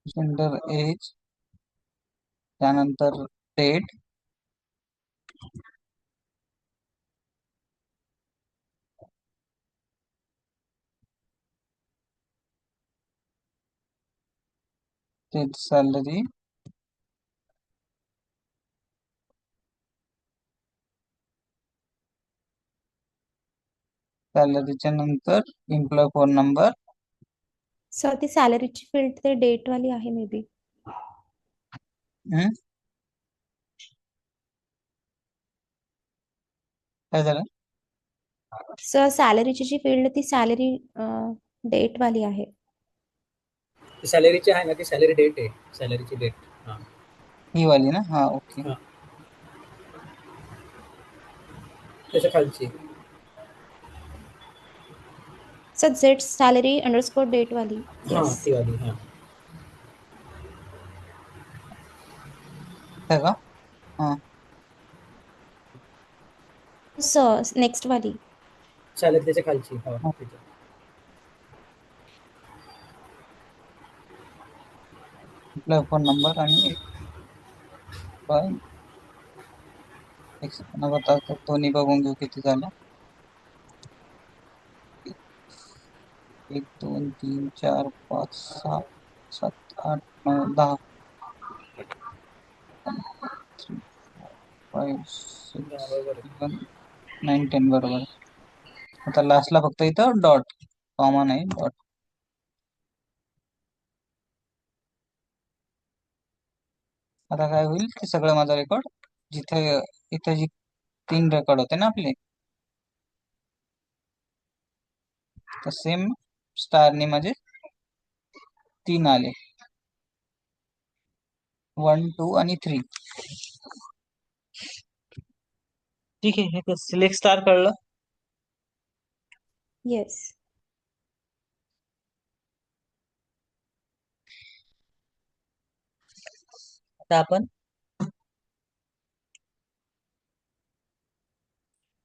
Gender, age, त्यानंतर date, ते salary, सॅलरीच्या नंतर एम्प्लॉय फोन नंबर. सर ती सॅलरीची फील्ड ते डेट वाली आहे मे बी. काय झालं? सर सॅलरीची जी फील्ड ती सॅलरी डेट वाली आहे. सॅलरीची आहे ना, ती सॅलरी डेट आहे, सॅलरीची डेट. हां ही वाली ना, हा ओके. हां, त्याच्या खालची. सर जेट सॅलरी अंडरस्कोर डेट वाली. हां येस ती वाली. हां है का? हा, सर नेक्स्ट वाली. सॅलरी त्याच्या खालची. हो ठीक आहे. एम्प्लॉय फोन नंबर आणि एम्प्लॉय आता दोन्ही बघून घेऊ किती झालं. 1 2 3 4 5 6 7 8 9 10 3 4 5 6 बरोबर आहे. 7 9 10 बरोबर. आता लास्टला फक्त इथं डॉट कॉमा नाही, डॉट. आता काय होईल ते सगळं माझा रेकॉर्ड जिथे इथं जी 3 रेकॉर्ड होते ना आपले, तर सेम स्टारने माझे 3 आले, 1 2 आणि 3. ठीक आहे, हे सिलेक्ट स्टार कळलं. येस. आता आपण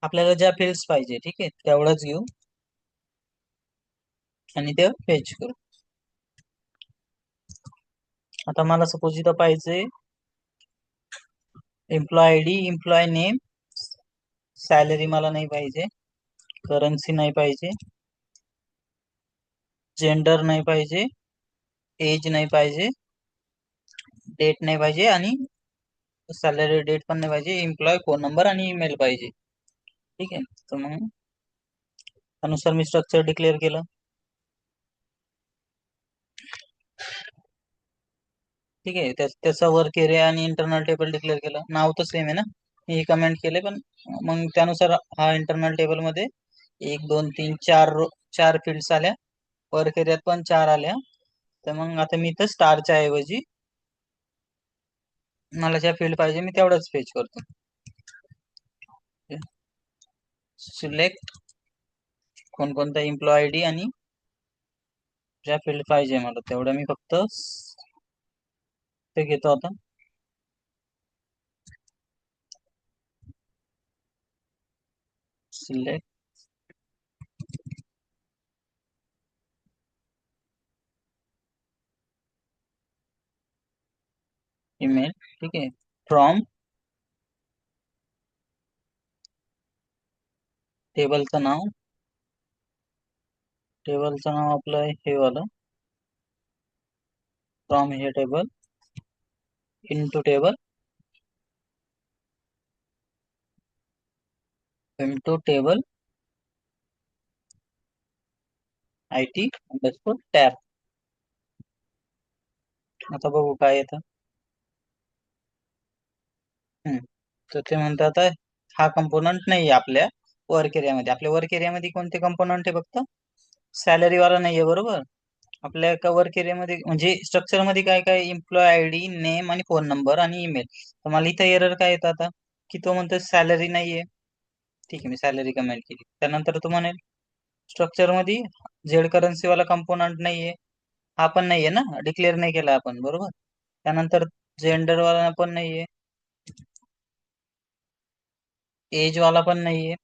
आपल्याला ज्या फील्ड्स पाहिजे, ठीक आहे, तेवढंच घेऊ आणि ते फेच करू. आता मला सपोज इथं पाहिजे employ I D, employ name, salary मला नाही पाहिजे, करन्सी नाही पाहिजे, जेंडर नाही पाहिजे, एज नाही पाहिजे, डेट नाही पाहिजे आणि सॅलरी डेट पण नाही पाहिजे, एम्प्लॉय फोन नंबर आणि ईमेल पाहिजे. ठीक आहे, तर मग त्यानुसार मी स्ट्रक्चर डिक्लेअर केलं. ठीक आहे, त्याचा वर्क एरिया आणि इंटरनल टेबल डिक्लेअर केलं. नाव तर सेम आहे ना, मी कमेंट केले, पण मग त्यानुसार हा इंटरनल टेबल मध्ये 1 2 3 4 फील्ड्स आल्या, वर्क एरियात पण 4 आल्या. तर मग आता मी इथं स्टारच्या ऐवजी मला ज्या फील्ड पाहिजे मी तेवढंच फेच करतो. सिलेक्ट कोणकोणता एम्प्लॉय आय डी आणि ज्या फील्ड पाहिजे मला तेवढं मी फक्त ते घेतो. आता सिलेक्ट ईमेल, ठीक आहे, फ्रॉम टेबलचं नाव आपलं हे वालं, फ्रॉम हे table, into table, into table IT underscore tab. आता बघू काय येतं. तर ते म्हणतात हा कंपोनंट नाही आपल्या वर्क एरियामध्ये. आपल्या वर्क एरियामध्ये कोणते कंपोनंट आहे? फक्त सॅलरी वाला नाहीये, बरोबर. आपल्या एका वर्क एरियामध्ये म्हणजे स्ट्रक्चर मध्ये काय काय, एम्प्लॉय आय डी, नेम आणि फोन नंबर आणि ईमेल. तर मला इथं एरर काय येतं आता, की तो म्हणतो सॅलरी नाहीये. ठीक आहे, मी सॅलरी कमेंट केली. त्यानंतर तो म्हणेल स्ट्रक्चर मध्ये झेड करन्सी वाला कंपोनंट नाहीये, हा पण नाहीये ना, डिक्लेअर नाही केला आपण, बरोबर. त्यानंतर जेंडर वाला पण नाहीये, एज वाला पण नाहीये.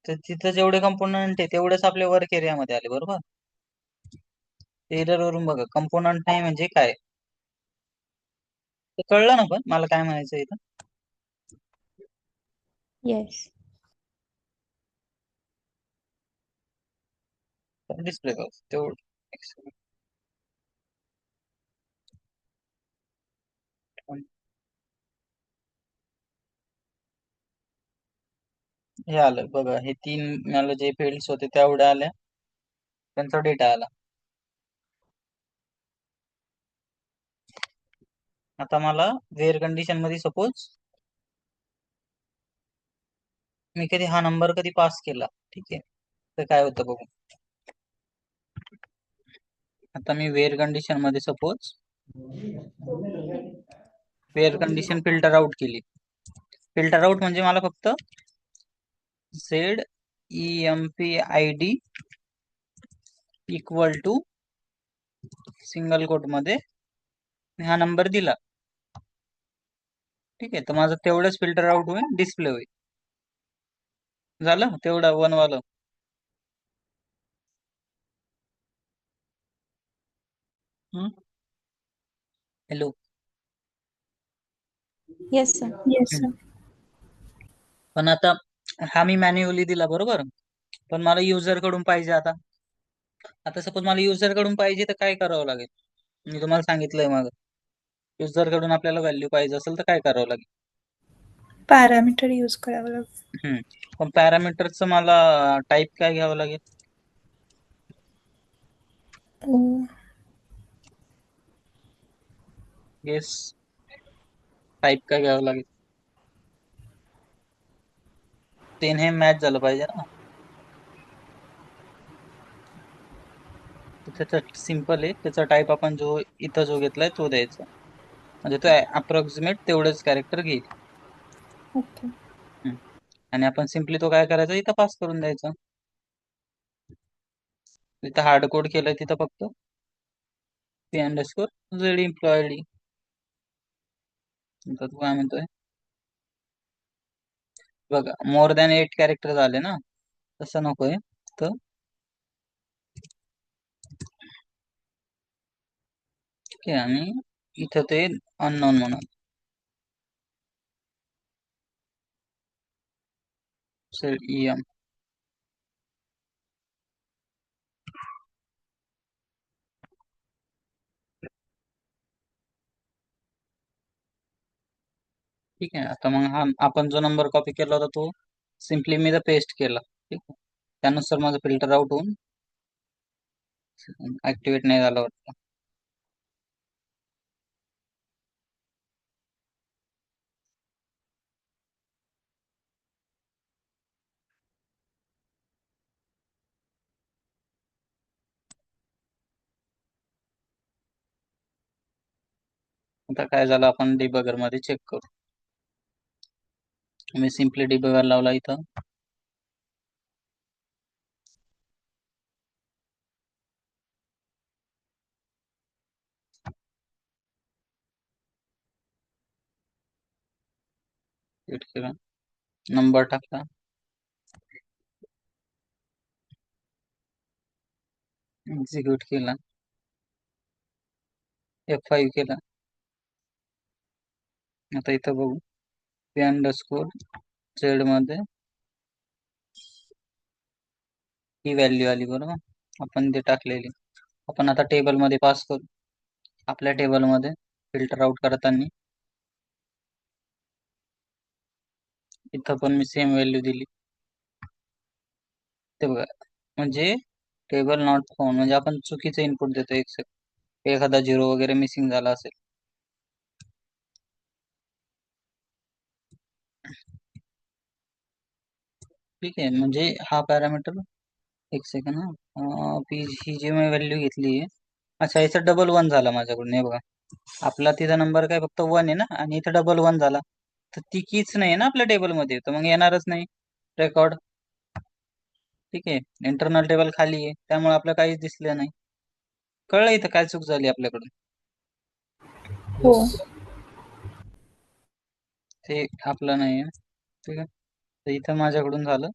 तर तिथं जेवढे कंपोनंट आहे तेवढेच आपल्या वर्क एरियामध्ये आले, बरोबर. एरर वरून बघा कंपोनंट नाही म्हणजे काय ते कळलं ना, पण मला काय म्हणायचं इथं. येस. डिस्प्ले बॉक्स तेवढं हे आलं बघा, हे 3 मला जे फील्ड्स होते तेवढ्या आल्या, त्यांचा डेटा आला. आता मला वेअर कंडिशन मध्ये सपोज मी कधी हा नंबर कधी पास केला, ठीक आहे, तर काय होतं बघू. आता मी वेअर कंडिशन मध्ये suppose where condition filter out केली. फिल्टर आउट म्हणजे मला फक्त ZEMP ID equal to single quote मध्ये हा नंबर दिला, ठीक आहे, तर माझं तेवढंच फिल्टर आउट होईल, डिस्प्ले होईल. झालं तेवढं 1 वालं. हॅलो. Yes sir. पण आता हा मी मॅन्युअली दिला बरोबर, पण मला युजर कडून पाहिजे. आता सपोज मला युजर कडून पाहिजे तर काय करावं लागेल, मी तुम्हाला सांगितलंय मग. युजर कडून आपल्याला व्हॅल्यू पाहिजे असेल तर काय करावं लागेल. पॅरामीटर यूज करावं लागेल. पण पॅरामीटरचं मला टाईप काय घ्यावं लागेल. गेस टाईप काय घ्यावं लागेल. ते हे मॅच झालं पाहिजे ना. त्याचा सिंपल आहे, त्याचा टाईप आपण जो इथं जो घेतलाय तो द्यायचा, म्हणजे तो अप्रॉक्सिमेट तेवढंच कॅरेक्टर घेईल. ओके. आणि आपण सिम्पली तो काय करायचा, इथं पास करून द्यायचा. इथं हार्ड कोड केलाय, तिथं फक्त p_z employee. आता तू काय म्हणतोय बघा, मोर दॅन 8 कॅरेक्टर झाले ना, तसं नकोय. तर ठीक आहे, आणि इथं ते अननोन म्हणून EM. ठीक आहे, आता मग हा आपण जो नंबर कॉपी केला होता तो सिम्पली मी पेस्ट केला, ठीक आहे. त्यानुसार माझं फिल्टर आउट होऊन ऍक्टिव्हेट नाही झालं वाटतं. आता काय झालं, आपण डिबगर मध्ये चेक करू. मी सिम्पली डिबगर लावला इथं. केला, नंबर टाकला, एक्झिक्यूट केला, F5 केला. आता इथं बघू, p_z मध्ये ही व्हॅल्यू आली बरोबर, आपण ते टाकलेली. आपण आता टेबल मध्ये पास करू. आपल्या टेबल मध्ये फिल्टर आउट करताना इथं पण मी सेम व्हॅल्यू दिली. ते बघा, म्हणजे टेबल नॉट फाउंड, म्हणजे आपण चुकीचं इनपुट देतो. एखादा 0 वगैरे मिसिंग झाला असेल. ठीक आहे, म्हणजे हा पॅरामीटर, एक सेकंड हा, ही जी मी व्हॅल्यू घेतली आहे, अच्छा, याचा डबल 1 झाला माझ्याकडून. हे बघा, आपला तिचा नंबर काय फक्त 1 आहे ना, आणि इथं डबल 1 झाला, तर ती कीच नाही ना आपल्या टेबलमध्ये, तर मग येणारच नाही रेकॉर्ड. ठीक आहे, इंटरनल टेबल खाली आहे, त्यामुळे आपल्याला काहीच दिसलं नाही. कळलं इथं काय चूक झाली आपल्याकडून. हो. ते आपलं नाही आहे, ठीक आहे. तर इथं माझ्याकडून झालं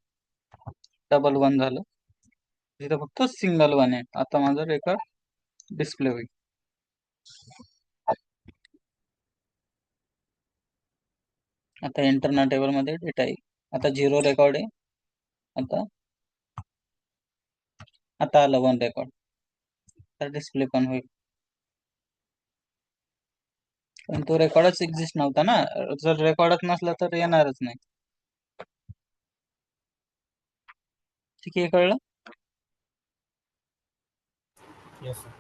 डबल 1 झालं, इथं फक्त सिंगल 1 आहे. आता माझं रेकॉर्ड डिस्प्ले होईल. आता इंटरनल टेबल मध्ये डेटा येईल. आता 0 रेकॉर्ड आहे. आता आता आला 1 रेकॉर्ड. तर डिस्प्ले पण होईल. पण तो रेकॉर्डच एक्झिस्ट नव्हता ना. जर रेकॉर्डच नसला तर येणारच नाही. ठीक आहे, कळलं? Yes sir.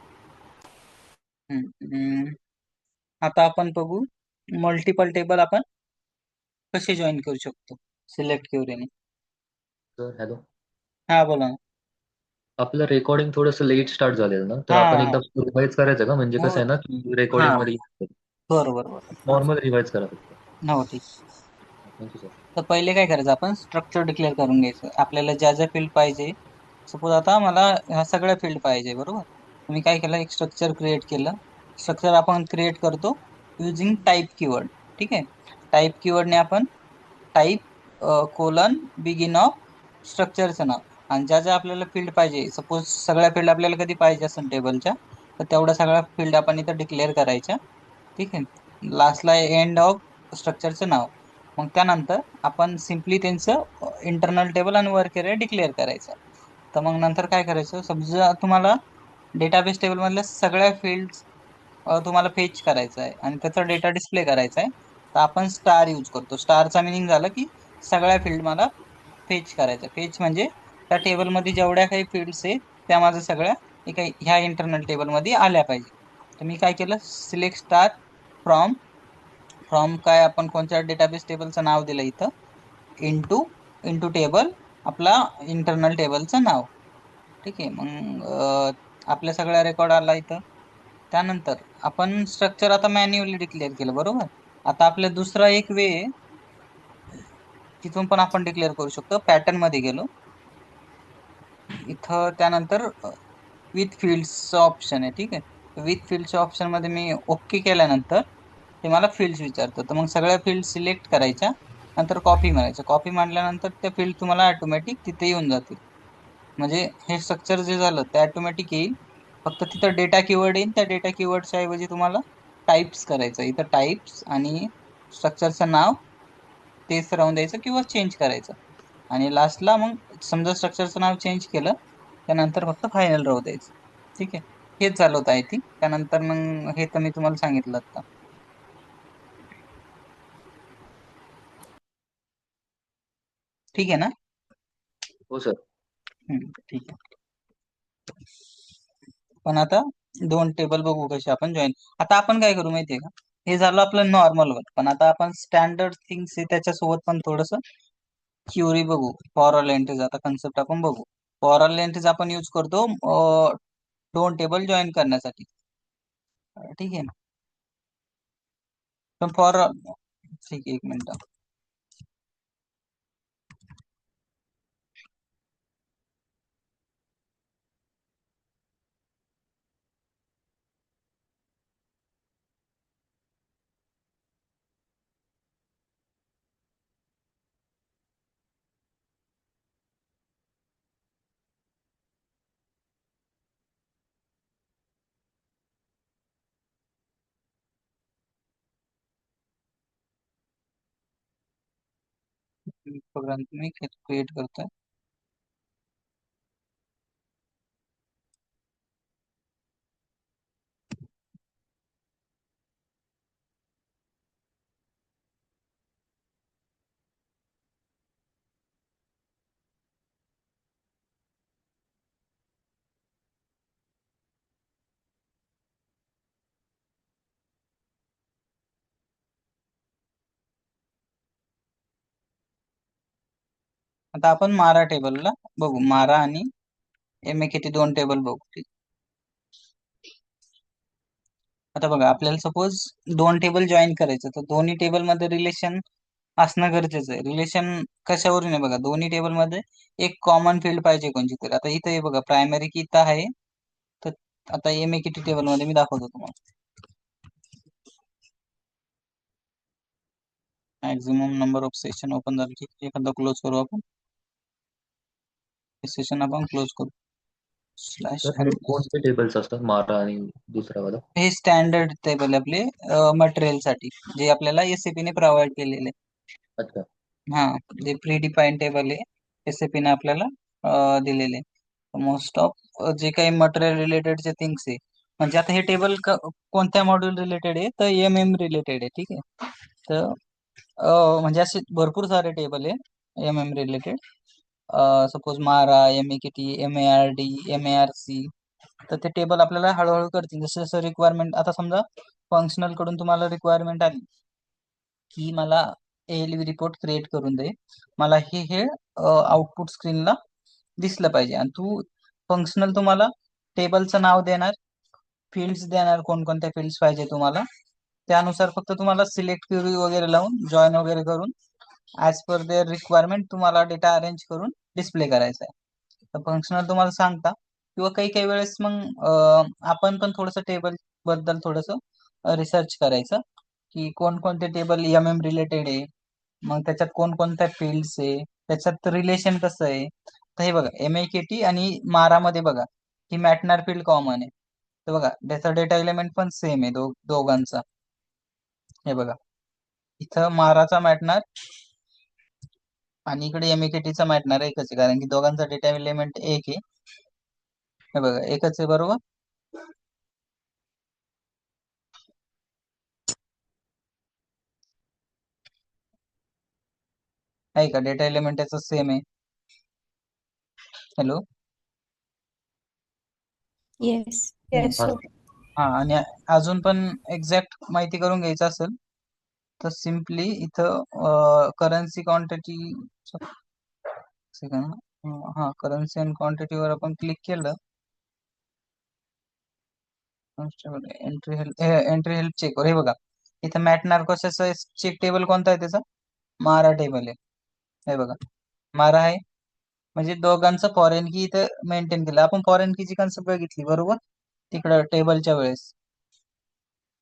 हम्म. आता आपण बघू मल्टिपल टेबल आपण कसे जॉईन करू शकतो सिलेक्ट क्युरीने. सर हॅलो, हा, बोला ना. आपलं रेकॉर्डिंग थोडंसं लेट स्टार्ट झालेलं ना, तर हा, आपण एकदा रिवाइज करायचं का? म्हणजे हो. कसं आहे ना की हा, रेकॉर्डिंग मध्ये बरोबर बरोबर. नॉर्मल रिवाइज करा फक्त. हो, ठीक. Thank you sir. तर पहिले काय करायचं, आपण स्ट्रक्चर डिक्लेअर करून घ्यायचं. आपल्याला ज्या ज्या फील्ड पाहिजे, सपोज आता मला ह्या सगळ्या फील्ड पाहिजे, बरोबर. मी काय केलं, एक स्ट्रक्चर क्रिएट केलं. स्ट्रक्चर आपण क्रिएट करतो युजिंग टाईप कीवर्ड. ठीक आहे. टाईप कीवर्डने आपण टाईप कोलन बिगिन ऑफ स्ट्रक्चरचं नाव आणि ज्या ज्या आपल्याला फील्ड पाहिजे, सपोज सगळ्या फील्ड आपल्याला कधी पाहिजे असेल टेबलच्या, तर तेवढ्या सगळ्या फील्ड आपण इथं डिक्लेअर करायच्या. ठीक आहे. लास्टला एंड ऑफ स्ट्रक्चरचं नाव. मग त्यानंतर आपण सिम्पली त्यांचं इंटरनल टेबल आणि वर्क एरिया डिक्लेअर करायचं. तर मग नंतर काय करायचं, समजा तुम्हाला डेटाबेस टेबल मधल्या सगळ्या फील्ड तुम्हाला फेच करायचं आहे आणि त्याचा डेटा डिस्प्ले करायचा आहे, तर आपण स्टार यूज करतो. स्टारचा मिनिंग झालं की सगळ्या फील्ड मला फेच करायचं. फेच म्हणजे त्या टेबलमध्ये जेवढ्या काही फील्ड्स आहेत त्या माझ्या सगळ्या ह्या इंटरनल टेबलमध्ये आल्या पाहिजे. तर मी काय केलं, सिलेक्ट स्टार फ्रॉम. फ्रॉम काय, आपण कोणत्या डेटाबेस टेबलचं नाव दिलं इथं, इंटू इंटू टेबल आपला इंटरनल टेबलचं नाव. ठीक आहे. मग आपल्या सगळ्या रेकॉर्ड आला इथं. त्यानंतर आपण स्ट्रक्चर आता मॅन्युअली डिक्लेअर केलं, बरोबर. आता आपल्या दुसरा एक वे तिथून पण आपण डिक्लेअर करू शकतो. पॅटर्न मध्ये गेलो इथं, त्यानंतर विथ फील्ड्सचं ऑप्शन आहे. ठीक आहे. विथ फील्डच्या ऑप्शन मध्ये मी ओके केल्यानंतर ते मला फील्ड्स विचारतं. तर मग सगळ्या फील्ड सिलेक्ट करायच्या, नंतर कॉपी मारायचं. कॉपी मारल्यानंतर त्या फील्ड तुम्हाला ऑटोमॅटिक तिथे येऊन जातील. म्हणजे हे स्ट्रक्चर जे झालं ते ऑटोमॅटिक येईल. फक्त तिथं डेटा कीवर्ड येईल. त्या डेटा कीवर्डच्या ऐवजी तुम्हाला टाइप्स करायचं. इथं टाइप्स आणि स्ट्रक्चरचं नाव तेच राहून द्यायचं किंवा चेंज करायचं. आणि लास्टला मग समजा स्ट्रक्चरचं नाव चेंज केलं, त्यानंतर फक्त फायनल राहू द्यायचं. ठीक आहे. हेच झालं होतं आय थिंक. त्यानंतर मग हे तर मी तुम्हाला सांगितलं आता. ठीक आहे ना? हो सर. ठीक आहे. पण आता 2 टेबल बघू कसे आपण जॉईन. आता आपण काय करू माहितीये का, हे झालं आपलं नॉर्मल वर्क. पण आता आपण स्टँडर्ड थिंग्स आहे त्याच्यासोबत पण थोडस क्युरी बघू. फॉर ऑल एंट्रीज आता कन्सेप्ट आपण बघू. फॉर ऑल एंट्रीज आपण यूज करतो 2 टेबल जॉईन करण्यासाठी. ठीक आहे. पण ठीक आहे, एक मिनिट. प्रोग्राम मी क्रिएट करतोय. आता आपण मारा टेबलला बघू. मारा आणि किती 2 टेबल बघू. ठीक. आता बघा, आपल्याला सपोज 2 टेबल जॉईन करायचं, तर दोन्ही टेबल मध्ये रिलेशन असणं गरजेचं आहे. रिलेशन कशावरून आहे बघा, दोन्ही टेबल मध्ये एक कॉमन फील्ड पाहिजे कोणची तरी. आता इथं हे बघा, प्रायमरी की इथं आहे. तर आता किती टेबल मध्ये मी दाखवतो तुम्हाला. Maximum number of session open झाले की एखादा क्लोज करू आपण. सेशन आपण क्लोज करू. स्लॅश तर हे कोणते टेबल्स असतात मारा आणि दुसरा वाला? हे स्टँडर्ड टेबल आपले मटेरियल साठी जे आपल्याला SAP ने प्रोव्हाइड केलेले. अच्छा. हा, जे प्री डिफाईन टेबल आहे SAP ने आपल्याला दिलेले. मोस्ट ऑफ जे काही मटेरियल रिलेटेडचे थिंग्स आहे, म्हणजे आता हे टेबल कोणत्या मॉड्यूल रिलेटेड आहे, तर रिलेटेड आहे. ठीक आहे. तर म्हणजे असे भरपूर सारे टेबल आहे रिलेटेड. सपोज मारा, MEKT, MARD, MARC. तर ते टेबल आपल्याला हळूहळू करतील जसं जसं रिक्वायरमेंट. आता समजा फंक्शनल कडून तुम्हाला रिक्वायरमेंट आली की मला ALV रिपोर्ट क्रिएट करून दे, मला हे आउटपुट स्क्रीनला दिसलं पाहिजे, आणि फंक्शनल तुम्हाला टेबलचं नाव देणार, फील्ड्स देणार, कोणकोणत्या फील्ड्स पाहिजे तुम्हाला, त्यानुसार फक्त तुम्हाला सिलेक्ट क्वेरी वगैरे लावून जॉईन वगैरे करून ऍज पर देअर रिक्वायरमेंट तुम्हाला डेटा अरेंज करून डिस्प्ले करायचा आहे. तर फंक्शनल तुम्हाला सांगता, किंवा काही काही वेळेस मग आपण पण थोडंसं टेबल बद्दल थोडंसं रिसर्च करायचं की कोणकोणते टेबल रिलेटेड आहे, मग त्याच्यात कोणकोणत्या फील्ड्स आहे, त्याच्यात रिलेशन कसं आहे. तर हे बघा, MEKT आणि मारामध्ये बघा ही मॅटनार फील्ड कॉमन आहे. तर बघा त्याचा डेटा एलिमेंट पण सेम आहे दोघांचा. हे बघा, इथं माराचा मॅटनार आणि इकडे MEKTचा मॅटनार एकच आहे, कारण की दोघांचा डेटा एलिमेंट एक आहे. हे बघा एकच आहे, बरोबर. आहे का, डेटा एलिमेंट याचा सेम आहे. हॅलो. येस. Yes, हा. sir. हा, आणि अजून पण एक्झॅक्ट माहिती करून घ्यायचं असेल तर सिम्पली इथं करन्सी क्वांटिटी, हा करन्सी अँड क्वांटिटीवर आपण क्लिक केलं, एंट्री हेल्प चेक. हे बघा इथं मॅटनार कशाचं चेक टेबल कोणता आहे, त्याचा मारा टेबल आहे. हे बघा मारा आहे, म्हणजे दोघांचं फॉरेन की इथं मेंटेन केलं आपण. फॉरेन कीची कन्सेप्ट बघितली बरोबर तिकडं टेबलच्या वेळेस,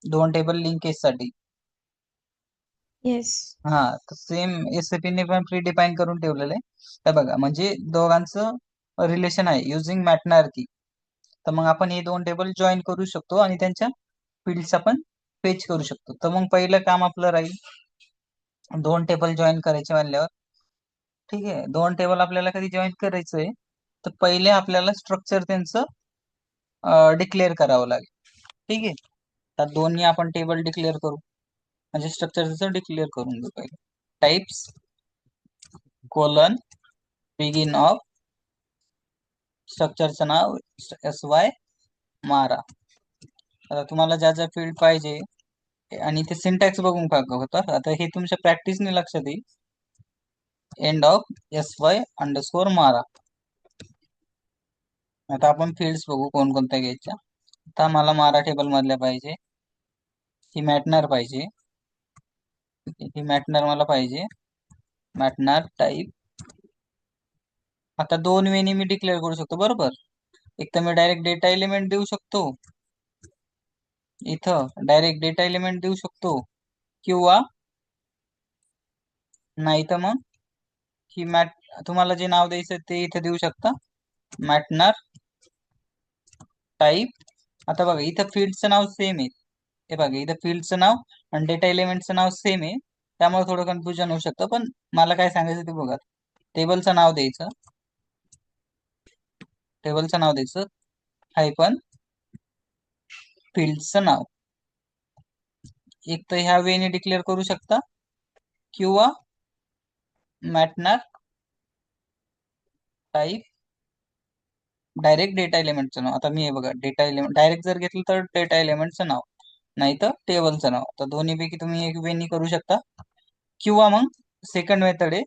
दोन टेबल लिंकेज साठी. येस. हा, तर सेम SAP ने पण प्री डिफाईन करून ठेवलेलं आहे. हे बघा, म्हणजे दोघांचं रिलेशन आहे युझिंग मॅटनार की. तर मग आपण हे दोन टेबल जॉईन करू शकतो आणि त्यांच्या फील्ड्स आपण फेच करू शकतो. तर मग पहिलं काम आपलं राहील दोन टेबल जॉईन करायचे म्हणल्यावर. ठीक आहे, दोन टेबल आपल्याला कधी जॉईन करायचंय, तर पहिले आपल्याला स्ट्रक्चर त्यांचं डिक्लेअर करावं लागेल. ठीक आहे, तर दोन्ही आपण टेबल डिक्लेअर करू, म्हणजे स्ट्रक्चरचं डिक्लेअर करून घेऊ पहिले. टाइप्स कोलन बिगिन ऑफ, स्ट्रक्चरचं नाव SY मारा. आता तुम्हाला ज्या ज्या फील्ड पाहिजे आणि ते सिंटॅक्स बघून का होतं, आता हे तुमच्या प्रॅक्टिसने लक्षात येईल. एंड ऑफ SY_ मारा. आता आपण फील्ड्स बघू कोणकोणत्या घ्यायच्या. आता मला मारा टेबल मधल्या पाहिजे, ही मॅटनार पाहिजे, ही मॅटनार मला पाहिजे, मॅटनार टाईप. आता दोन वेनी मी डिक्लेअर करू शकतो बरोबर. एक तर मी डायरेक्ट डेटा एलिमेंट देऊ शकतो, इथं डायरेक्ट डेटा एलिमेंट देऊ शकतो, किंवा नाही तर मग ही तुम्हाला जे नाव द्यायचं ते इथे देऊ शकता, मॅटनार टाईप. आता बघा इथं फील्डचं नाव सेम आहे, हे बघा इथं फील्डचं नाव आणि डेटा एलिमेंटचं नाव सेम आहे, त्यामुळे थोडं कन्फ्युजन होऊ शकतं. पण मला काय सांगायचं ते बघा, टेबलचं नाव द्यायचं, टेबलचं नाव द्यायचं हायफन फील्डचं नाव. एक तर ह्या वेने डिक्लेअर करू शकता, किंवा मॅटनार टाईप डायरेक्ट डेटा एलिमेंटचं नाव. आता मी हे बघा डेटा एलिमेंट डायरेक्ट जर घेतलं तर डेटा एलिमेंटचं नाव, नाही तर टेबलचं नाव. तर दोन्ही पैकी तुम्ही एक वेनी करू शकता, किंवा मग सेकंड मेथड आहे,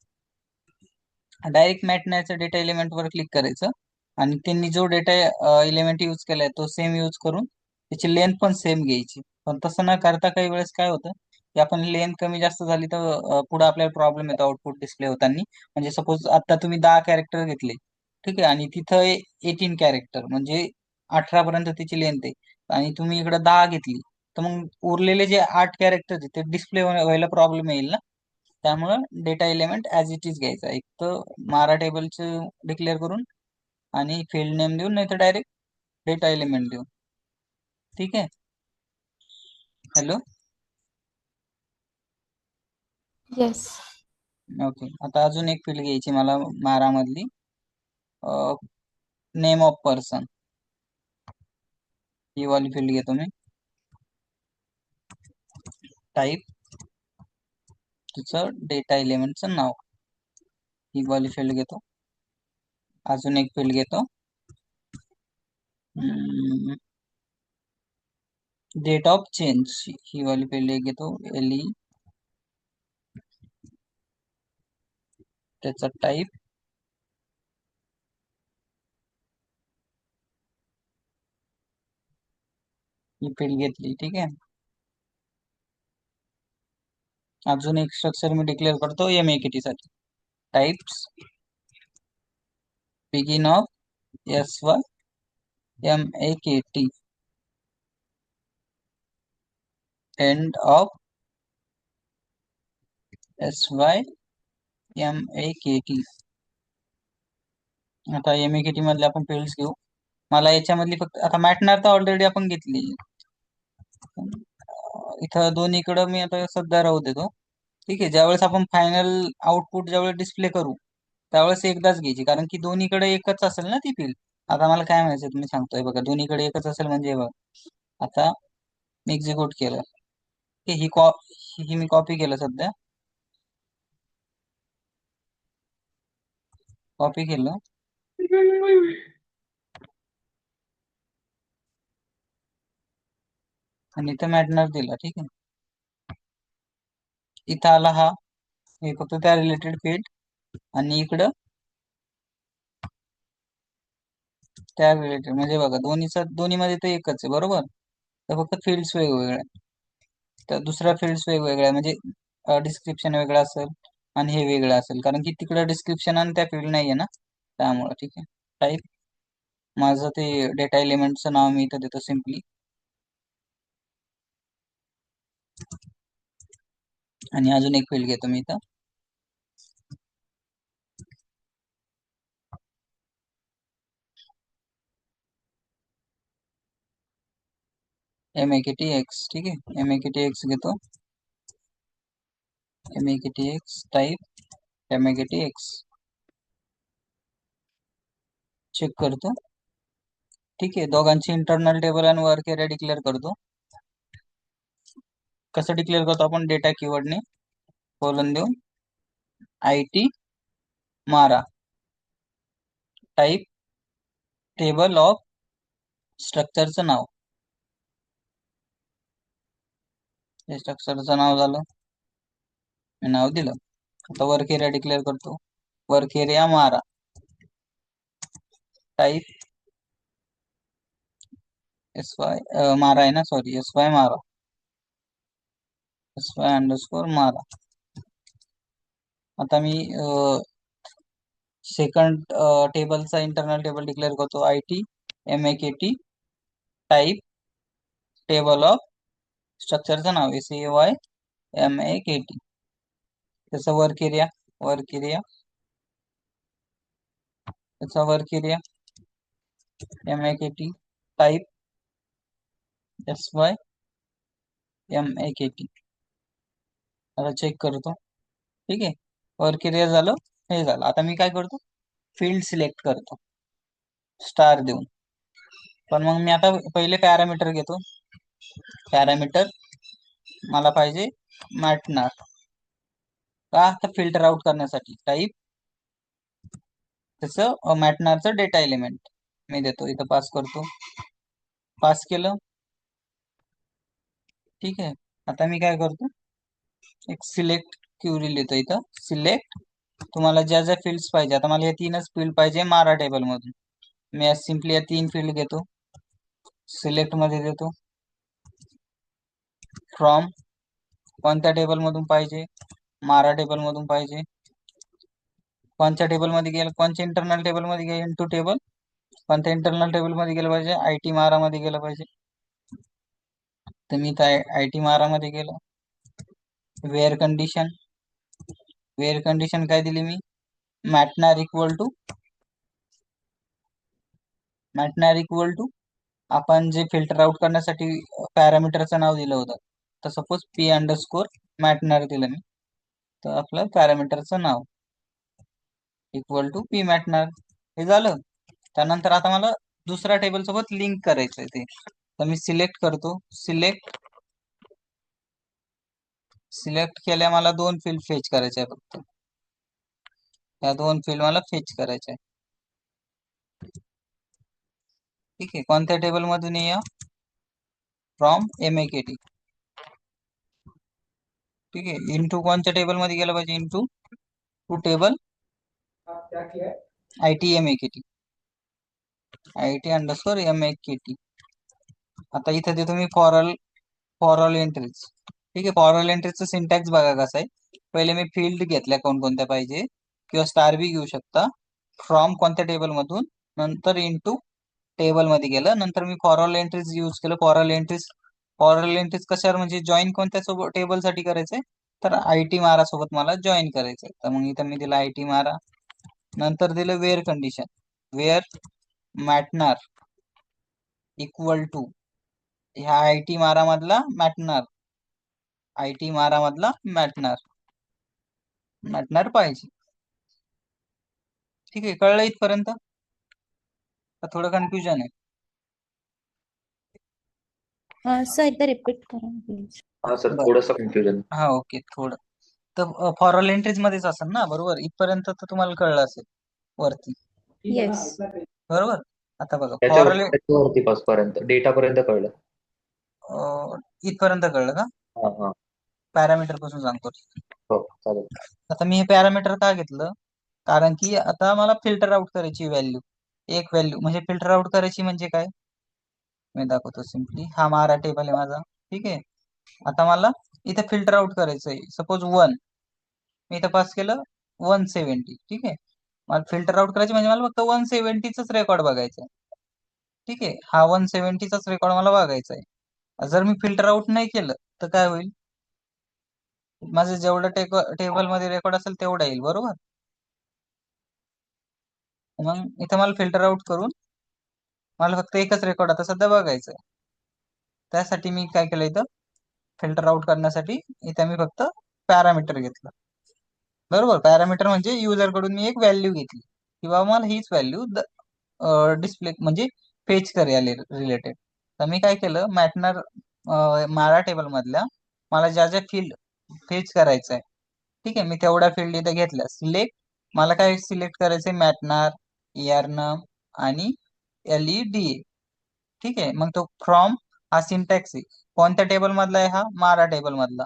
डायरेक्ट मॅटनारच्या डेटा एलिमेंट वर क्लिक करायचं आणि त्यांनी जो डेटा एलिमेंट यूज केलाय तो सेम यूज करून त्याची लेंथ पण सेम घ्यायची. पण तसं न करता काही वेळेस काय होतं की आपण लेंथ कमी जास्त झाली तर पुढे आपल्याला प्रॉब्लेम येतो आउटपुट डिस्प्ले होताना. म्हणजे सपोज आता तुम्ही 10 कॅरेक्टर घेतले, ठीक आहे, आणि तिथं 18 कॅरेक्टर म्हणजे 18 पर्यंत तिची लेंथ आहे, आणि तुम्ही इकडे 10 घेतली, तर मग उरलेले जे 8 कॅरेक्टर ते डिस्प्ले व्हायला प्रॉब्लेम येईल ना. त्यामुळं data element as it is घ्यायचा. एक तर मारा टेबलचं डिक्लेअर करून आणि फील्ड नेम देऊन नाही तर डायरेक्ट डेटा एलिमेंट देऊ. ठीक आहे. हॅलो. येस. ओके. आता अजून एक फील्ड घ्यायची मला मारामधली, नेम ऑफ पर्सन. ही वाली फील्ड घेतो मी. टाईप तिचं डेटा एलिमेंटचं नाव, ही वाली फील्ड घेतो. अजून एक फील्ड घेतो, डेट ऑफ चेंज. ही वाली फील्ड एक घेतो, एल त्याचा टाईप ही फील्ड घेतली. ठीक आहे. अजून एक स्ट्रक्चर मी डिक्लेअर करतो MAKT साठी. Types begin of SYMAKT, end of SYMAKT. आता MAKT मधले आपण फील्ड्स घेऊ. मला याच्यामधली फक्त आता मॅटनर तर ऑलरेडी आपण घेतली. इथं दोन्हीकडं मी आता सध्या राहू देतो. ठीक आहे. ज्यावेळेस आपण फायनल आउटपुट ज्यावेळेस डिस्प्ले करू त्यावेळेस एकदाच घ्यायची, कारण की दोन्हीकडे एकच असेल ना ती फील्ड. आता मला काय म्हणायचं तुम्ही सांगतोय बघा, दोन्हीकडे एकच असेल म्हणजे बघा, आता मी एक्झिक्यूट केलं की ही मी कॉपी केलं सध्या, कॉपी केलं आणि इथं मॅटनर दिला. ठीक आहे. इथं आला हा, हे फक्त त्या रिलेटेड फील्ड, आणि इकडं त्या रिलेटेड, म्हणजे बघा दोन्हीमध्ये तर एकच आहे बरोबर. तर फक्त फील्ड्स वेगवेगळ्या, तर दुसऱ्या फील्ड्स वेगवेगळ्या, म्हणजे डिस्क्रिप्शन वेगळं असेल आणि हे वेगळं असेल, कारण की तिकडं डिस्क्रिप्शन आणि त्या फील्ड नाहीये ना, त्यामुळं. ठीक आहे. टाईप माझं ते डेटा एलिमेंटचं नाव मी इथं देतो सिम्पली, आणि अजून एक फील्ड घेतो मी इथं, MAKTX. ठीक आहे. MAKTX घेतो, MAKTX टाईप MAKTX, चेक करतो. ठीक आहे. दोघांची इंटरनल टेबल आणि वर्क एरिया डिक्लेअर करतो. कसं डिक्लेअर करतो आपण, डेटा कीवर्डने कोलन देऊन IT मारा, टाईप टेबल ऑफ स्ट्रक्चरचं नाव, हे स्ट्रक्चरचं नाव झालं, मी नाव दिलं. आता वर्क एरिया डिक्लेअर करतो, वर्क एरिया मारा, टाईप मारा आहे ना, सॉरी, मारा, अंडरस्कोर मारा. आता मी सेकंड टेबलचा इंटरनल टेबल डिक्लेअर करतो, IT MAKT type table of स्ट्रक्चरचं नाव SAYMAKT. त्याचा वर्क एरिया त्याचा work area MAKT type SYMAKT. आता चेक करतो. ठीक आहे. वर्क एरिया झालं, हे झालं. आता मी काय करतो, फील्ड सिलेक्ट करतो स्टार देऊन. पण मग मी आता पहिले पॅरामीटर घेतो. पॅरामीटर मला पाहिजे मॅटनर, का तर फिल्टर आउट करण्यासाठी. टाईप त्याचं मॅटनरचं डेटा एलिमेंट मी देतो, इथं पास करतो, पास केलं. ठीक आहे. आता मी काय करतो, एक सिलेक्ट क्युरी लिहितो इथं, सिलेक्ट तुम्हाला ज्या ज्या फील्ड्स पाहिजे. आता मला या 3च फील्ड पाहिजे मारा टेबल मधून, मी सिम्पली या 3 फील्ड घेतो, सिलेक्ट मध्ये देतो, फ्रॉम कोणत्या टेबल मधून पाहिजे, मारा टेबल मधून पाहिजे. कोणत्या टेबल मध्ये गेलं, कोणत्या इंटरनल टेबल मध्ये गेलं, इंटू टेबल, कोणत्या इंटरनल टेबल मध्ये गेलं पाहिजे, IT मारा मध्ये गेलं पाहिजे. तर मी IT मारा मध्ये गेलो. वेअर कंडिशन काय दिली मी, मॅटनर इक्वल टू मॅटनार इक्वल टू आपण जे फिल्टर आउट करण्यासाठी पॅरामीटरचं नाव दिलं होतं, तर सपोज पी अंडरस्कोर मॅटनार दिलं मी, तर आपलं पॅरामीटरचं नाव इक्वल टू पी मॅटनार. हे झालं. त्यानंतर आता मला दुसऱ्या टेबल सोबत लिंक करायचं आहे ते, तर मी सिलेक्ट करतो. सिलेक्ट केल्या मला दोन फील्ड फेच करायचे आहे फक्त. या दोन फील्ड मला फेच करायचे आहे. ठीक आहे. कोणत्या टेबल मधून या? From MAKT. ठीक आहे. इंटू कोणत्या टेबल मध्ये गेलं पाहिजे? Into two table IT MAKT, IT underscore MAKT. आता इथे देतो मी फॉर ऑल एंट्रीज. ठीक आहे. फॉर ऑल एंट्रीजचं सिंटॅक्स बघा कसं आहे. पहिले मी फील्ड घेतल्या कोणकोणत्या पाहिजे, किंवा स्टार बी घेऊ शकता. फ्रॉम कोणत्या टेबल मधून, नंतर इंटू टेबल मध्ये गेलं, नंतर me for all entries use केलं. फॉर ऑल एंट्रीज कशावर, म्हणजे जॉईन कोणत्या सोबत टेबल साठी करायचंय, तर IT मारा सोबत मला जॉईन करायचंय. तर मग इथं मी दिलं IT मारा. नंतर दिलं वेअर कंडिशन, वेअर मॅटनार इक्वल टू ह्या IT मारा मधला मॅटनार, IT मारा मधला मॅटनार पाहिजे. ठीक आहे. कळलं इथपर्यंत? का थोडं कन्फ्युजन आहे? सर एकदा रिपीट करा प्लीज. हा सर, बरं. थोडंसं कन्फ्युजन. हा, ओके. थोडं तर फॉर ऑल एंट्रीज मध्येच असेल ना, बरोबर? इथपर्यंत तर तुम्हाला कळलं असेल वरती, येस. बरोबर? आता बघा, त्याच्यावरती पासपर्यंत डेटापर्यंत कळलं. इथपर्यंत कळलं का? हा हा. पॅरामीटर पासून सांगतो. हो चालेल. आता मी हे पॅरामीटर का घेतलं? कारण की आता मला फिल्टर आउट करायची व्हॅल्यू, एक व्हॅल्यू म्हणजे फिल्टर आउट करायची म्हणजे काय, मी दाखवतो सिम्पली. हा मारा टेबल आहे माझा. ठीक आहे. आता मला इथे फिल्टर आउट करायचं आहे. सपोज 1 मी इथं पास केलं 170. ठीक आहे. मला फिल्टर आउट करायचं म्हणजे मला फक्त 170च रेकॉर्ड बघायचं आहे. ठीक आहे. हा 170चाच रेकॉर्ड मला बघायचा आहे. जर मी फिल्टर आउट नाही केलं तर काय होईल? माझं जेवढं टेबल मध्ये रेकॉर्ड असेल तेवढा येईल, बरोबर? मग इथं मला फिल्टर आउट करून मला फक्त एकच रेकॉर्ड आता सध्या बघायचं आहे. त्यासाठी मी काय केलं, इथं फिल्टर आउट करण्यासाठी इथं मी फक्त पॅरामीटर घेतलं, बरोबर? पॅरामीटर म्हणजे युजर कडून मी एक व्हॅल्यू घेतली, किंवा मला हीच व्हॅल्यू डिस्प्ले म्हणजे फेच करेल रिलेटेड. तर मी काय केलं, मॅटनर मारा टेबल मधल्या मला ज्या ज्या फील्ड फेच करायचं आहे, ठीक आहे, मी तेवढ्या फील्ड इथे घेतल्या. सिलेक्ट, मला काय सिलेक्ट करायचंय? मॅटनार, ERNM आणि LEDA. ठीक आहे. मग तो फ्रॉम हा सिंटॅक्स आहे. कोणत्या टेबल मधला आहे? हा मारा टेबल मधला.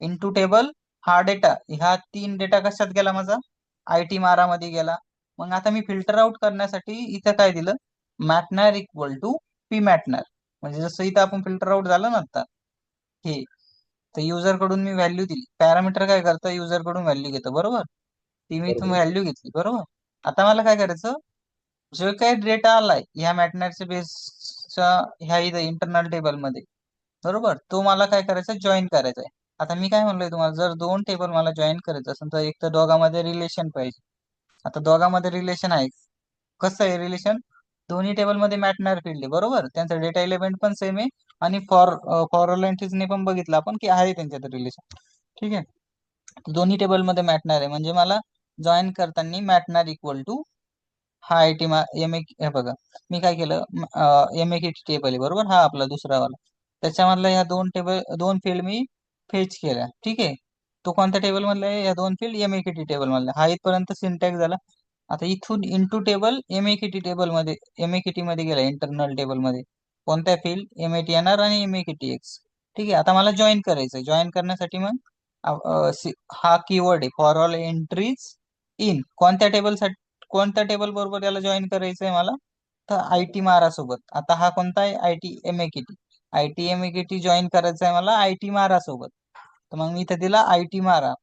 इंटू टेबल हा डेटा, ह्या 3 डेटा कशात गेला माझा? IT मारा मध्ये गेला. मग आता मी फिल्टर आउट करण्यासाठी इथं काय दिलं? मॅटनार इक्वल टू पी मॅटनार. म्हणजे जसं इथं आपण फिल्टर आउट झालं ना आता, हे तर युजर कडून मी व्हॅल्यू दिली. पॅरामीटर काय करतं? युजर कडून व्हॅल्यू घेतं, बरोबर? ती मी इथून बरोबर. व्हॅल्यू घेतली, बरोबर? आता मला काय करायचं, जो काही डेटा आलाय ह्या मॅटनरच्या बेसच्या ह्या इथं इंटरनल टेबल मध्ये, बरोबर, तो मला काय करायचा? जॉईन करायचा आहे. आता मी काय म्हणलोय तुम्हाला, जर दोन टेबल मला जॉईन करायचं असेल तर एक तर दोघांमध्ये रिलेशन पाहिजे. आता दोघांमध्ये रिलेशन आहे. कसं आहे रिलेशन? दोन्ही टेबल मध्ये मॅटनर फील्ड आहे, बरोबर? त्यांचा डेटा एलिमेंट पण सेम आहे, आणि फॉर ऑल एंट्रीजने पण बघितलं आपण की आहे त्यांच्यात रिलेशन. ठीक आहे. दोन्ही टेबल मध्ये मॅटनर आहे, म्हणजे मला जॉईन करताना मॅटनर इक्वल टू हा IT हे बघा, मी काय केलं, MAKT टेबल आहे, बरोबर? हा आपला दुसरा वाला, त्याच्यामधला ह्या दोन फील्ड मी फेच केल्या. ठीक आहे. तो कोणत्या टेबल मधला आहे? या दोन फील्ड MAKT टेबल मधला. हा इथपर्यंत सिंटॅक्स झाला. आता इथून इंटू टेबल MAKT टेबल मध्ये, MAKT मध्ये गेला इंटरनल टेबल मध्ये. कोणत्या फील्ड? MATNR आणि MAKTX. ठीक आहे. आता मला जॉईन करायचं. जॉईन करण्यासाठी मग हा कीवर्ड आहे, फॉर ऑल एंट्रीज इन कोणत्या टेबल बरोबर याला जॉईन करायचंय मला? तर IT मारा सोबत. आता हा कोणता आहे? IT MAKT जॉईन करायचा आहे मला IT मारा सोबत. तर मग मी इथे दिला IT मारा.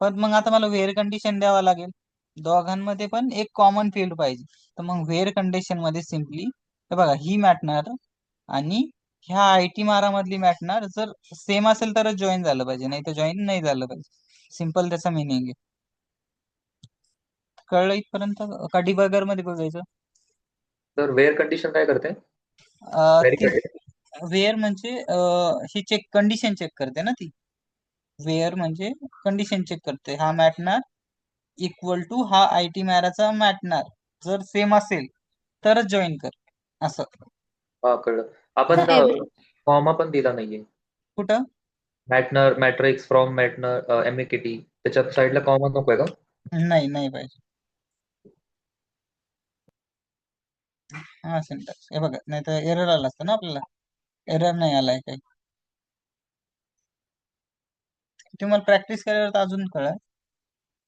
पण मग आता मला व्हेअर कंडिशन द्यावा लागेल. दोघांमध्ये पण एक कॉमन फील्ड पाहिजे. तर मग व्हेअर कंडिशन मध्ये सिम्पली हे बघा, ही मॅटनर आणि ह्या IT मारा मधली मॅटनर जर सेम असेल तरच जॉईन झालं पाहिजे, नाही तर जॉईन नाही झालं पाहिजे. सिम्पल त्याचा मिनिंग आहे. कळलं इथपर्यंत? का डिबगर मध्ये बघायचं? तर वेअर कंडिशन काय करते? ती व्हेरी वेअर म्हणजे ही कंडिशन चेक करते ना ती. वेअर म्हणजे कंडिशन चेक करते. हा मॅटणार इक्वल टू हा आयटी मॅराचा मॅटणार जर सेम असेल तरच जॉईन कर असं. हा कळलं. आपण सर एव्हरी कॉमा पण दिला नाहीये. कुठं? मॅटनर मॅट्रिक्स फ्रॉम मॅटनर एमएकेटी त्याच्या साईडला कॉमा नकोय का? नाही नाही पाहिजे. हा सिंटॅक्स हे बघा, नाही तर एरर आला असतं ना आपल्याला. एरर नाही आलाय काही. तुम्हाला प्रॅक्टिस केल्यावर तर अजून कळेल.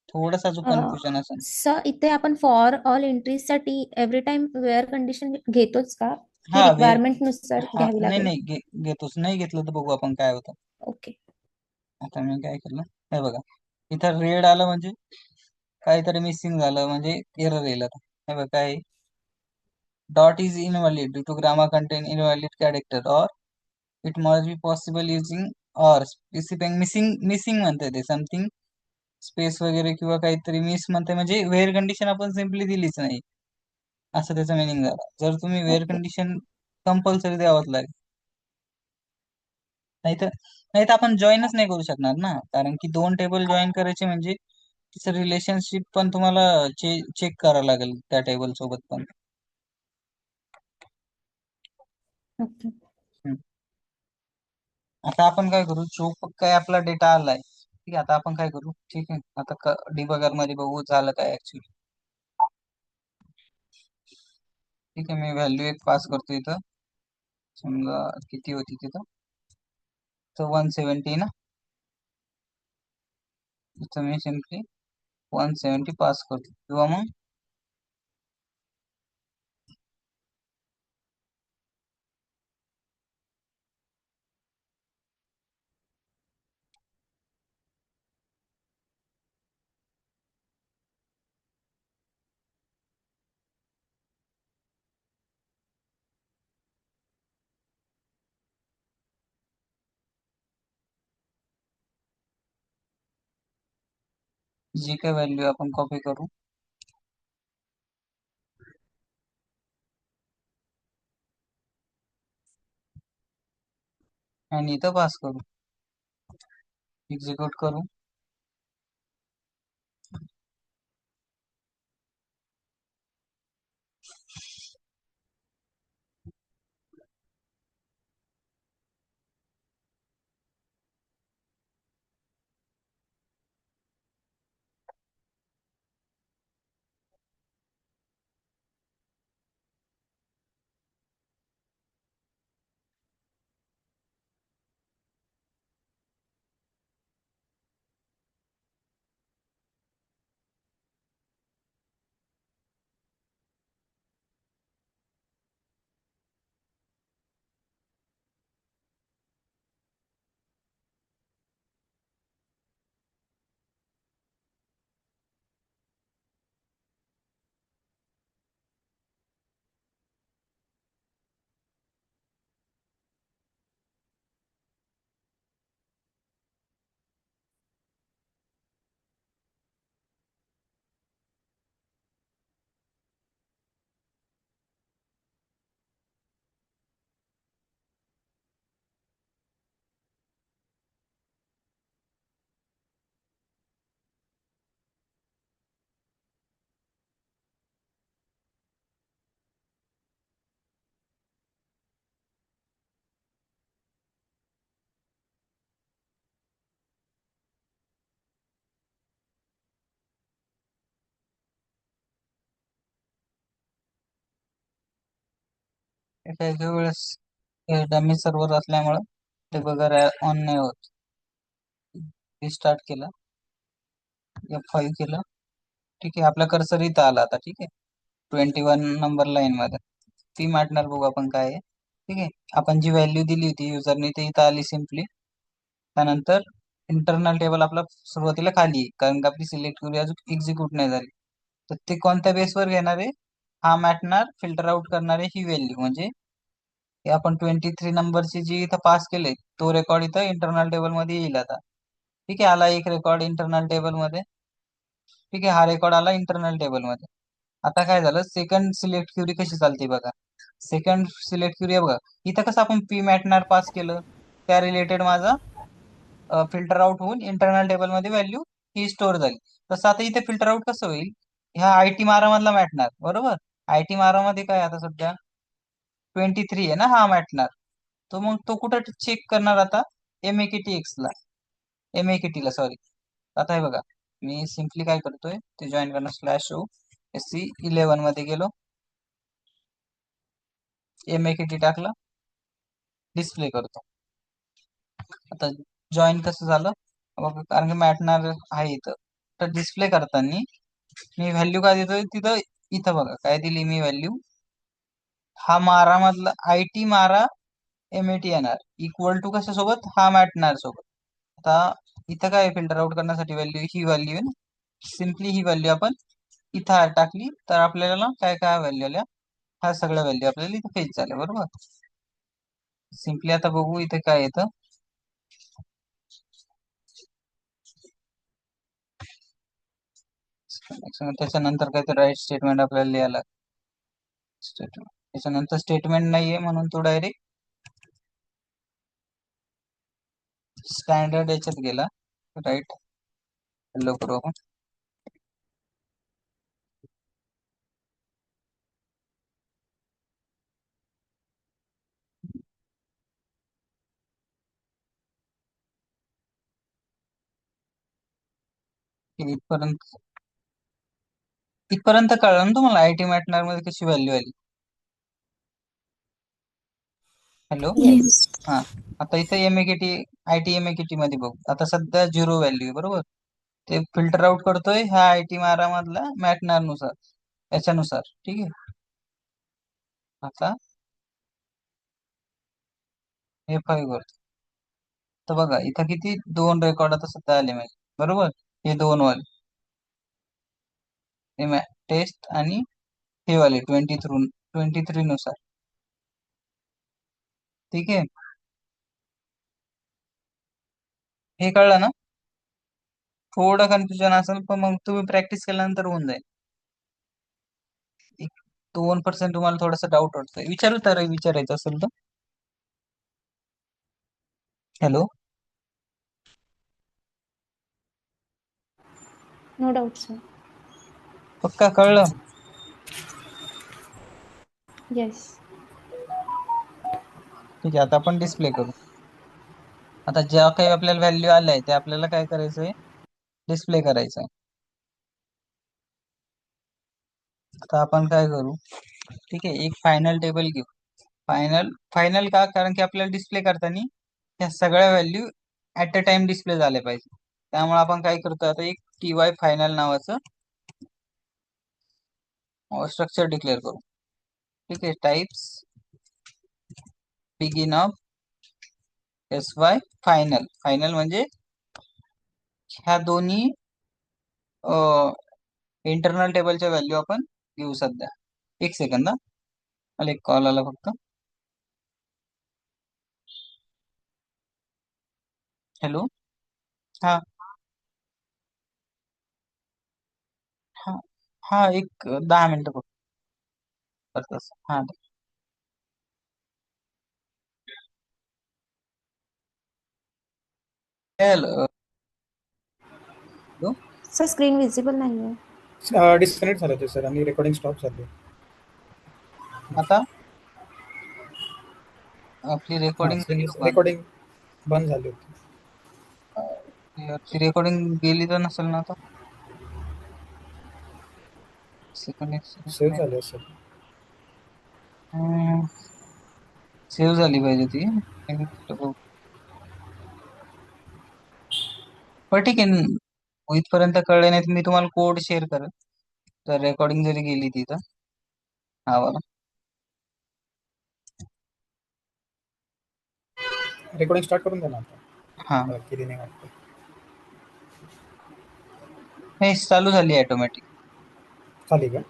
थोडंसं अजून कन्फ्युजन असेल. सर इथे आपण फॉर ऑल एंट्रीजसाठी एव्हरी टाइम वेअर कंडिशन घेतोच का की हा वे रिक्वायरमेंट नुसार हा घ्यावी नाही लागेल? नाही घेतोच. नाही घेतलं तर बघू आपण काय होतं. ओके. आता मी काय केलं हे बघा, इथं रेड आलं म्हणजे काहीतरी मिसिंग झालं, म्हणजे एरर येईल. आता हे बघा काय, dot is invalid due to grammar contain invalid character or it must be possible using or specific missing म्हणते ते समथिंग स्पेस वगैरे किंवा काहीतरी मिस म्हणते, म्हणजे वेअर कंडिशन आपण सिम्पली दिलीच नाही असं त्याचा मिनिंग झाला. जर तुम्ही वेअर ओके. कंडिशन कंपल्सरी द्यावंच लागेल. नाहीतर नाहीतर आपण जॉईनच नाही करू शकणार ना, कारण की दोन टेबल जॉईन करायचे म्हणजे तिचं रिलेशनशिप पण तुम्हाला चेक करावं लागेल त्या टेबल सोबत पण. ओके. हम्म. आता आपण काय करू, जो काय आपला डेटा आलाय ठीक आहे, आता आपण काय करू, ठीक आहे, आता डिबगर मध्ये बघू झालं काय ऍक्च्युली. ठीक आहे, मी व्हॅल्यू एक पास करतो इथं. समजा किती होती तिथं, तर 170 ना. इथं मी सिम्पली 170 पास करतो, किंवा मग जी काय व्हॅल्यू आपण कॉपी करू आणि इथं पास करू, एक्झिक्यूट करू. काही काही वेळेस डमी सर्व्हर असल्यामुळं ते वगैरे ऑन नाही होत. रिस्टार्ट केला, F5 केलं, ठीक आहे, आपला कर्सर इथं आला आता. ठीक आहे, 21 नंबर लाईन मध्ये ती मॅटनर बघू आपण काय आहे. ठीक आहे, आपण जी व्हॅल्यू दिली होती युजरने ते इथं आली सिम्पली. त्यानंतर इंटरनल टेबल आपला सुरुवातीला खाली आहे, कारण की आपली सिलेक्ट क्वेरी अजून एक्झिक्यूट नाही झाली. तर ते कोणत्या बेसवर घेणार आहे, हा मॅटनर फिल्टर आउट करणारे ही व्हॅल्यू, म्हणजे हे आपण 23 नंबरची जी इथं पास केले तो रेकॉर्ड इथं इंटरनल टेबल मध्ये येईल आता. ठीक आहे, आला एक रेकॉर्ड इंटरनल टेबल मध्ये. ठीक आहे, हा रेकॉर्ड आला इंटरनल टेबल मध्ये. आता काय झालं, सेकंड सिलेक्ट क्युरी कशी चालते बघा. सेकंड सिलेक्ट क्युरी बघा, इथं कसं आपण पी मॅटनार पास केलं, त्या रिलेटेड माझा फिल्टर आउट होऊन इंटरनल टेबल मध्ये व्हॅल्यू ही स्टोअर झाली. तसं आता इथे फिल्टर आउट कसं होईल, ह्या आयटी मारा मधला मॅटनार बरोबर. आयटी मारा मध्ये काय आता सध्या 23 आहे ना हा मॅटनार. तो मग तो कुठं चेक करणार आता, MAKTX ला, MAKT ला सॉरी. आता हे बघा, मी सिम्पली काय करतोय, ते जॉईन करणार /SC11 मध्ये गेलो, MAKT टाकलं, डिस्प्ले करतो. आता जॉईन कसं झालं बघा, कारण की मॅटनार आहे इथं. तर डिस्प्ले करताना मी व्हॅल्यू काय देतोय तिथं, इथं बघा काय दिली मी व्हॅल्यू, हा मारा मधला आयटी मारा MAT येणार इक्वल टू कशासोबत, हा मॅटनार सोबत. आता इथं काय फिल्टर आउट करण्यासाठी व्हॅल्यू ही व्हॅल्यू आहे ना, सिम्पली ही व्हॅल्यू आपण इथं टाकली तर आपल्याला काय काय व्हॅल्यू आल्या, ह्या सगळ्या व्हॅल्यू आपल्याला इथं फेच झाल्या बरोबर. सिम्पली आता बघू इथे काय येतं. त्याच्यानंतर काहीतरी राईट स्टेटमेंट आपल्याला लिहायला, स्टेटमेंट त्याच्यानंतर स्टेटमेंट नाहीये म्हणून तो डायरेक्ट स्टँडर्ड याच्यात गेला. राईट हॅलो करू आपण. इथपर्यंत इथपर्यंत कळलं ना तुम्हाला, आयटी मॅटनर मध्ये कशी व्हॅल्यू आली. हॅलो. येस. हा, आता इथं MAKT आयटी MAKT मध्ये बघू, आता सध्या 0 व्हॅल्यू बरोबर. ते फिल्टर आउट करतोय ह्या आयटी मारा मधला मॅटनार नुसार, याच्यानुसार ठीक आहे. आता F5 करतो, तर बघा इथं किती 2 रेकॉर्ड आता सध्या आले माझे बरोबर. हे 2 वाले, हे टेस्ट आणि हे वाले 23 नुसार, ठीक आहे. हे कळलं ना. थोडं कन्फ्युजन असेल पण मग तुम्ही प्रॅक्टिस केल्यानंतर होऊन जाईल. 2% तुम्हाला थोडासा डाऊट वाटतोय, विचारू तर विचारायचं असेल तर. हॅलो. No doubt sir. पक्का कळलं. येस. ठीक आहे, आता आपण डिस्प्ले करू. आता ज्या काही आपल्याला व्हॅल्यू आल्या आहे ते आपल्याला काय करायचंय, डिस्प्ले करायचंय. आता आपण काय करू, ठीक आहे, एक फायनल टेबल घेऊ. फायनल फायनल का, कारण की आपल्याला डिस्प्ले करताना ह्या सगळ्या value at a time display झाल्या पाहिजे. त्यामुळे आपण काय करतो, आता एक TY फायनल नावाचं स्ट्रक्चर डिक्लेअर करू. ठीक आहे, types begin of SY final. Final म्हणजे ह्या दोन्ही इंटरनल टेबलच्या व्हॅल्यू आपण घेऊ सध्या. एक सेकंद, मला एक कॉल आला फक्त. हॅलो. हा हा हा, एक 10 मिनिटं फक्त करतोस. हा हॅलो. सर स्क्रीन विजिबल नाही आहे. डिस्कनेक्ट झालं ते सर आणि रेकॉर्डिंग स्टॉप झाली. आता आपली हां, रेकॉर्डिंग झाली का बंद? रेकॉर्डिंग बंद झाली होती. ती रेकॉर्डिंग गेली तर नसेल ना आता. सेकंड एक सेव्ह सेकंड, झाली असेल. सेव्ह झाली पाहिजे ती. एक मिनिट बघू. पण ठीक आहे, इथपर्यंत कळले नाही तर मी तुम्हाला कोड शेअर करेन, तर रेकॉर्डिंग जरी गेली तिथं. हा बघा. रेकॉर्डिंग स्टार्ट करून द्या ना हा, आता. केली नाही वाटतं. हे चालू झाली ऑटोमॅटिक. झाली का?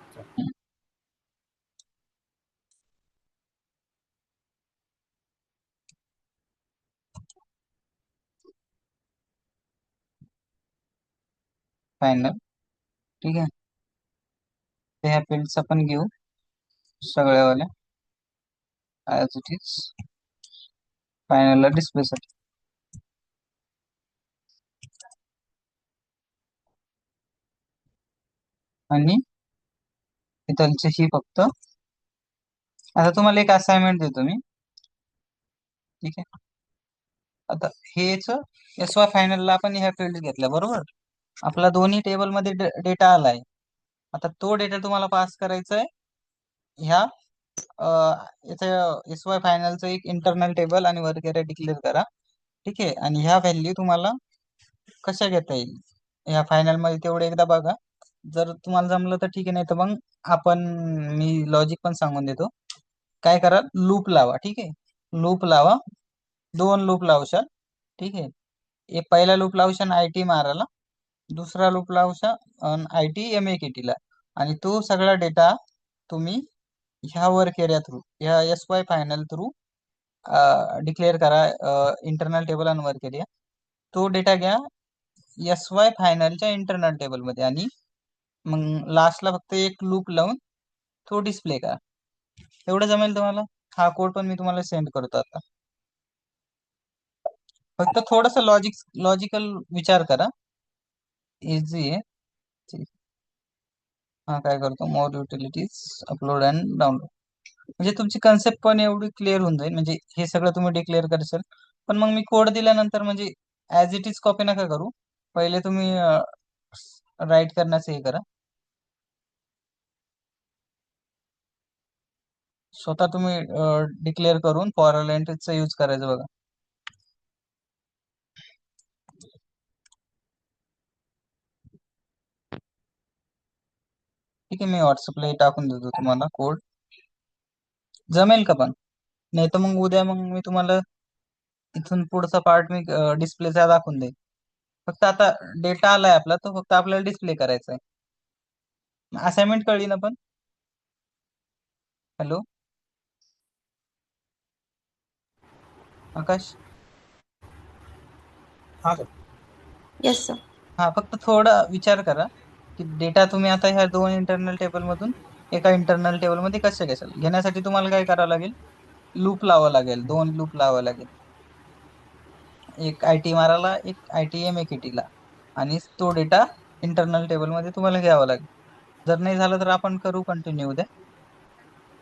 फायनल, ठीक आहे. तर ह्या फिल्ड्स आपण घेऊ सगळ्यावाल्या ॲज इट इज फायनलला डिस्प्लेसाठी. आणि इथलची ही फक्त, आता तुम्हाला एक असाइनमेंट देतो मी, ठीक आहे. आता हेच एस वाय फायनलला आपण ह्या फील्ड घेतल्या बरोबर. आपला दोन्ही टेबल मध्ये डेटा आलाय. आता तो डेटा तुम्हाला पास करायचा आहे ह्या इथे एस वाय फायनलचं एक इंटरनल टेबल आणि वर्क एरिया डिक्लेअर करा, ठीक आहे. आणि ह्या व्हॅल्यू तुम्हाला कशा घेता येईल ह्या फायनल मध्ये तेवढे एकदा बघा. जर तुम्हाला जमलं तर ठीक आहे, नाही तर मग आपण, मी लॉजिक पण सांगून देतो. काय करा, लूप लावा, ठीक आहे. लूप लावा, 2 लूप लावशाल, ठीक आहे. एक पहिला लूप लावशाल आय.टी. मारायला, दुसरा लूप लावशाल आय.टी. MAKT ला. आणि तो सगळा डेटा तुम्ही ह्या वर्क एरिया थ्रू, ह्या S Y final through declare करा इंटरनल टेबल आणि वर्क एरिया. तो डेटा घ्या एस वाय फायनलच्या इंटरनल टेबल मध्ये आणि मग लास्टला फक्त एक लूप लावून तो डिस्प्ले करा. एवढं जमेल तुम्हाला. हा कोड पण मी तुम्हाला सेंड करतो आता. फक्त थोडस लॉजिकल विचार करा, इझी आहे. ठीक. हा काय करतो, मोर युटिलिटीज, अपलोड अँड डाउनलोड. म्हणजे तुमची कन्सेप्ट पण एवढी क्लिअर होऊन जाईल. म्हणजे हे सगळं तुम्ही डिक्लेअर करशाल, पण मग मी कोड दिल्यानंतर म्हणजे ऍज इट इज कॉपी नका करू. पहिले तुम्ही राईट करण्याचं हे करा. स्वतः तुम्ही डिक्लेअर करून फॉर ऑल एंट्रीजचा यूज करायचं बघा. ठीक आहे, मी व्हॉट्सअपला टाकून देतो तुम्हाला कोड. जमेल का पण? नाही तर मग उद्या मग मी तुम्हाला इथून पुढचा पार्ट मी डिस्प्लेचा दाखवून देईन. फक्त आता डेटा आलाय आपला, तो फक्त आपल्याला डिस्प्ले करायचा आहे. असाइनमेंट कळली ना पण? हॅलो आकाश. हां सर. Yes sir. हा फक्त थोडा विचार करा की डेटा तुम्ही आता ह्या 2 इंटरनल टेबल मधून एका इंटरनल टेबल मध्ये कसे घ्याल. घेण्यासाठी तुम्हाला काय करावं लागेल, लूप लावावं लागेल, 2 लूप लावावं लागेल. एक आय.टी. मारायला, एक आय.टी. MAKT ला. आणि तो डेटा इंटरनल टेबल मध्ये तुम्हाला घ्यावा लागेल. जर नाही झालं तर आपण करू कंटिन्यू उद्या.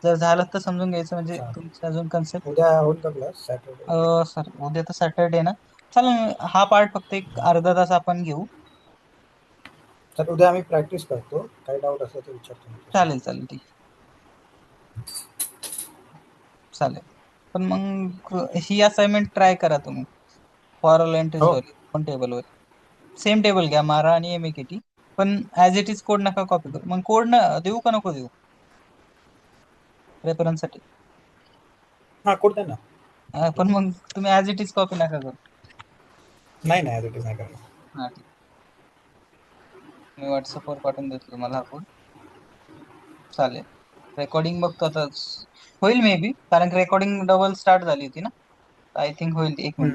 जर झालं तर समजून घ्यायचं, म्हणजे चालेल. तुमची अजून कन्सेप्ट. उद्या होईल का क्लास सॅटर्डे? सर उद्या तर सॅटर्डे ना. चालेल, हा पार्ट फक्त एक अर्धा तास आपण घेऊ. तर उद्या आम्ही प्रॅक्टिस करतो. काही डाऊट असला तर विचारतो मी. चालेल चालेल, ठीक चालेल. पण मग ही असाइनमेंट ट्राय करा तुम्ही फॉर ऑल एंट्रीज हो. वर, पण टेबलवर सेम टेबल घ्या, मारा आणि MAKT. पण ऍज इट इज कोड नका कॉपी करू. मग कोड न देऊ का नको देऊ रेफरन्स साठी? हां, कोड द्या ना. पण मग तुम्ही ऍज इट इज कॉपी नका करू. नाही नाही, ॲज इट इज नाही करणार. हा ठीक, मी व्हॉट्सअपवर पाठवून देतो तुम्हाला हा कोड. चालेल. रेकॉर्डिंग बघतो आता, होईल मे बी, कारण रेकॉर्डिंग डबल स्टार्ट झाली होती ना. आय थिंक होईल 1 मिनिट.